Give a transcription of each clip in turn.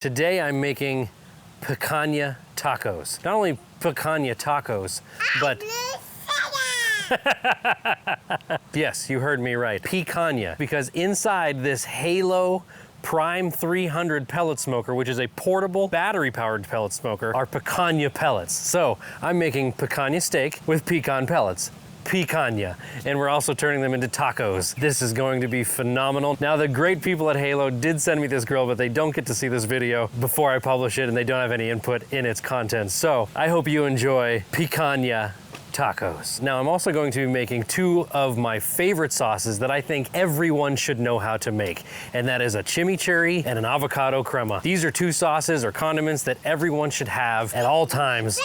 Today I'm making picanha tacos. Not only picanha tacos, but yes, you heard me right. Picanha, because inside this Halo Prime 300 pellet smoker, which is a portable battery-powered pellet smoker, are picanha pellets. So I'm making picanha steak with pecan pellets. Picanha, and we're also turning them into tacos. This is going to be phenomenal. Now, the great people at Halo did send me this grill, but they don't get to see this video before I publish it, and they don't have any input in its content. So I hope you enjoy picanha tacos. Now, I'm also going to be making two of my favorite sauces that I think everyone should know how to make, and that is a chimichurri and an avocado crema. These are two sauces or condiments that everyone should have at all times.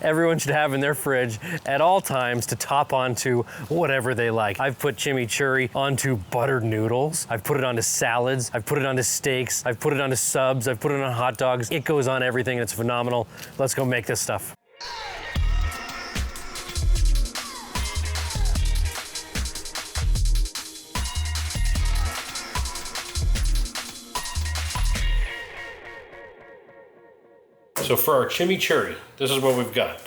Everyone should have in their fridge at all times to top onto whatever they like. I've put chimichurri onto buttered noodles. I've put it onto salads. I've put it onto steaks. I've put it onto subs. I've put it on hot dogs. It goes on everything and it's phenomenal. Let's go make this stuff. So for our chimichurri, this is what we've got.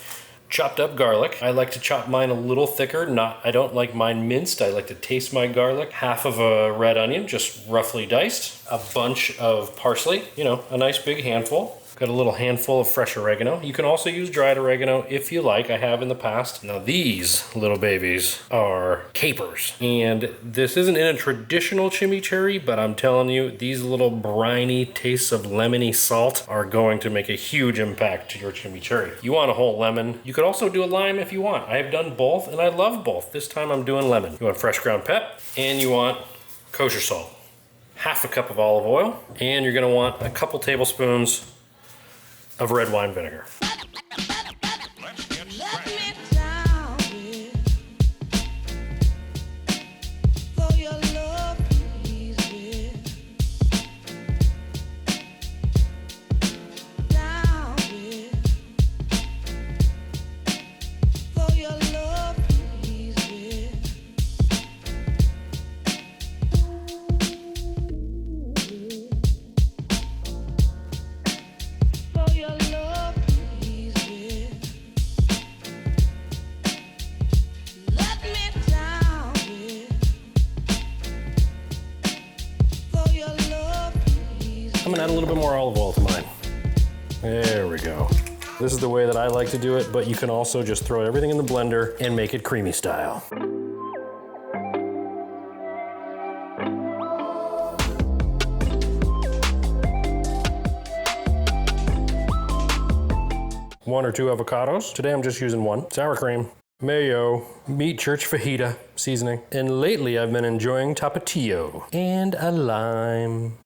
Chopped up garlic. I like to chop mine a little thicker. I don't like mine minced. I like to taste my garlic. Half of a red onion, just roughly diced. A bunch of parsley, you know, a nice big handful. Got a little handful of fresh oregano. You can also use dried oregano if you like. I have in the past. Now these little babies are capers. And this isn't in a traditional chimichurri, but I'm telling you, these little briny tastes of lemony salt are going to make a huge impact to your chimichurri. You want a whole lemon. You could also do a lime if you want. I have done both and I love both. This time I'm doing lemon. You want fresh ground pep and you want kosher salt. Half a cup of olive oil, and you're gonna want a couple tablespoons of red wine vinegar. I'm gonna add a little bit more olive oil to mine. There we go. This is the way that I like to do it, but you can also just throw everything in the blender and make it creamy style. One or two avocados. Today I'm just using one. Sour cream, mayo, meat church fajita seasoning. And lately I've been enjoying tapatio and a lime.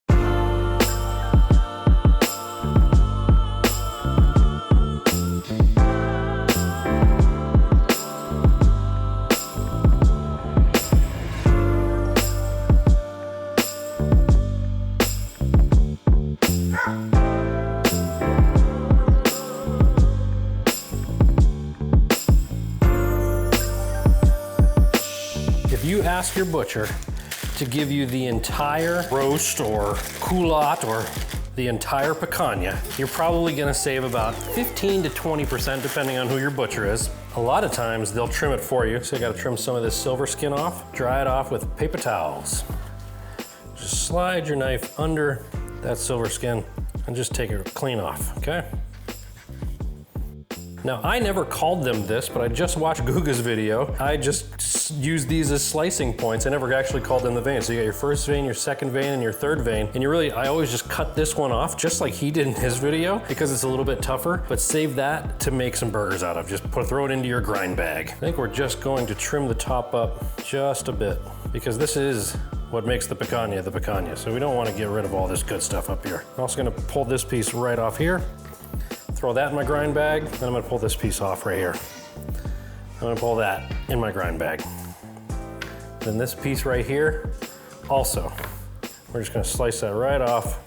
You ask your butcher to give you the entire roast or culotte or the entire picanha, you're probably gonna save about 15 to 20% depending on who your butcher is. A lot of times they'll trim it for you, so you gotta trim some of this silver skin off, dry it off with paper towels. Just slide your knife under that silver skin and just take it clean off, okay? Now, I never called them this, but I just watched Guga's video. I just used these as slicing points. I never actually called them the veins. So you got your first vein, your second vein, and your third vein. And I always just cut this one off, just like he did in his video, because it's a little bit tougher, but save that to make some burgers out of. Just throw it into your grind bag. I think we're just going to trim the top up just a bit, because this is what makes the picanha. So we don't want to get rid of all this good stuff up here. I'm also gonna pull this piece right off here. Throw that in my grind bag, then I'm gonna pull this piece off right here. I'm gonna pull that in my grind bag. Then this piece right here, also, we're just gonna slice that right off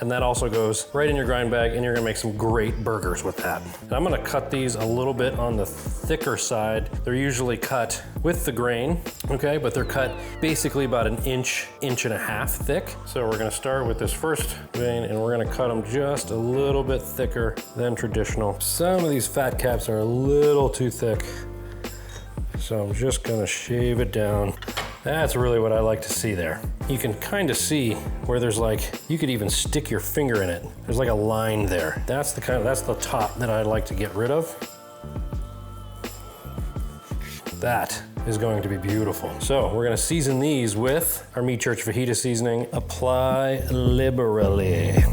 and that also goes right in your grind bag, and you're gonna make some great burgers with that. And I'm gonna cut these a little bit on the thicker side. They're usually cut with the grain, okay, but they're cut basically about an inch, inch and a half thick. So we're gonna start with this first vein, and we're gonna cut them just a little bit thicker than traditional. Some of these fat caps are a little too thick, so I'm just gonna shave it down. That's really what I like to see there. You can kind of see where there's like, you could even stick your finger in it. There's like a line there. That's the top that I like to get rid of. That is going to be beautiful. So we're gonna season these with our meat church fajita seasoning. Apply liberally.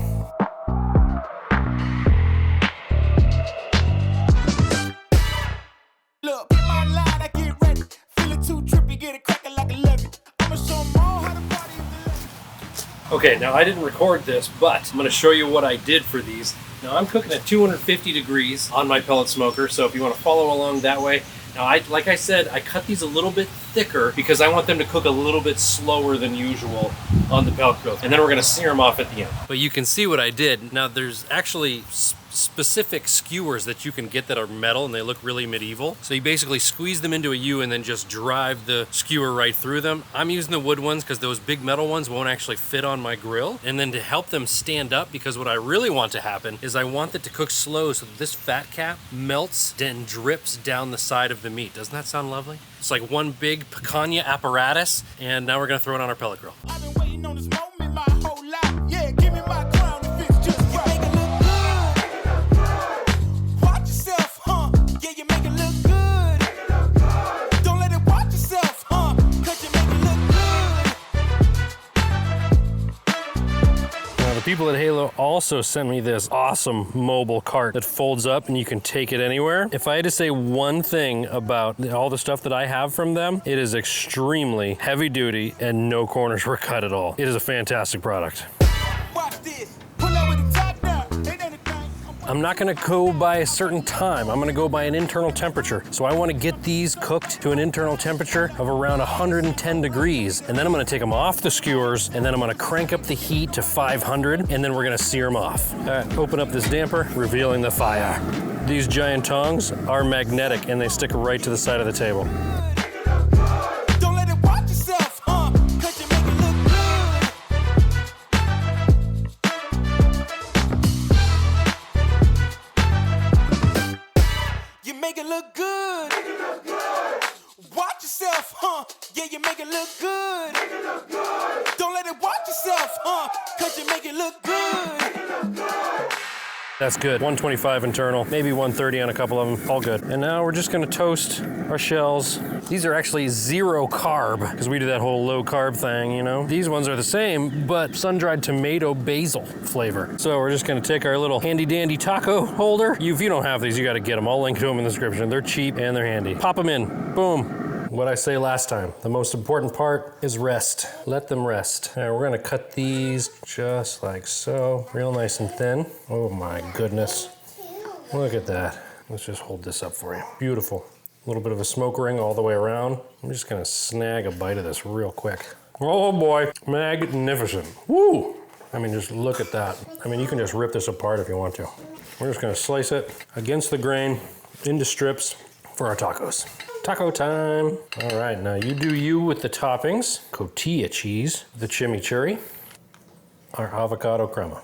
Okay, now I didn't record this, but I'm gonna show you what I did for these. Now I'm cooking at 250 degrees on my pellet smoker, so if you wanna follow along that way. Now, like I said, I cut these a little bit thicker because I want them to cook a little bit slower than usual on the pellet grill. And then we're gonna sear them off at the end. But you can see what I did. Now there's actually specific skewers that you can get that are metal and they look really medieval. So you basically squeeze them into a U and then just drive the skewer right through them. I'm using the wood ones because those big metal ones won't actually fit on my grill. And then to help them stand up, because what I really want to happen is I want it to cook slow so that this fat cap melts and drips down the side of the meat. Doesn't that sound lovely? It's like one big picanha apparatus, and now we're gonna throw it on our pellet grill. I've been waiting on this moment my whole life. Yeah, give me my crown if it's just right. You make it look good. Watch yourself, huh? Yeah, you make it look good. Don't let it watch yourself, huh? Cause you make it look good. Now the people at Halo also sent me this awesome mobile cart that folds up and you can take it anywhere. If I had to say one thing about all the stuff that I have from them, it is extremely heavy duty and no corners were cut at all. It is a fantastic product. Watch this. Pull up with the top down. I'm not gonna go by a certain time. I'm gonna go by an internal temperature. So I wanna get these cooked to an internal temperature of around 110 degrees. And then I'm gonna take them off the skewers, and then I'm gonna crank up the heat to 500, and then we're gonna sear them off. All right, open up this damper, revealing the fire. These giant tongs are magnetic, and they stick right to the side of the table. Make it look good. Watch yourself, huh? Yeah, you make it look good. Don't let it watch yourself, huh? Cause you make it look good. That's good. 125 internal, maybe 130 on a couple of them, all good. And now we're just gonna toast our shells. These are actually 0 carb, because we do that whole low carb thing, you know? These ones are the same, but sun-dried tomato basil flavor. So we're just gonna take our little handy dandy taco holder. If you don't have these, you gotta get them. I'll link to them in the description. They're cheap and they're handy. Pop them in, boom. What I say last time, the most important part is rest. Let them rest. Now we're gonna cut these just like so, real nice and thin. Oh my goodness. Look at that. Let's just hold this up for you. Beautiful. A little bit of a smoke ring all the way around. I'm just gonna snag a bite of this real quick. Oh boy, magnificent. Woo! I mean, just look at that. I mean, you can just rip this apart if you want to. We're just gonna slice it against the grain into strips for our tacos. Taco time. All right, now you do you with the toppings. Cotija cheese, the chimichurri, our avocado crema.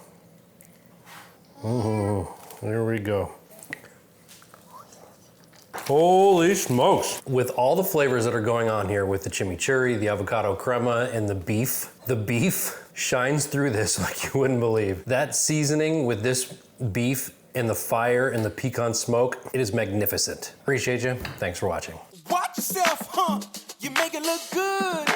There we go. Holy smokes. With all the flavors that are going on here with the chimichurri, the avocado crema, and the beef shines through this like you wouldn't believe. That seasoning with this beef and the fire and the pecan smoke, it is magnificent. Appreciate you. Thanks for watching. Watch yourself, huh? You make it look good.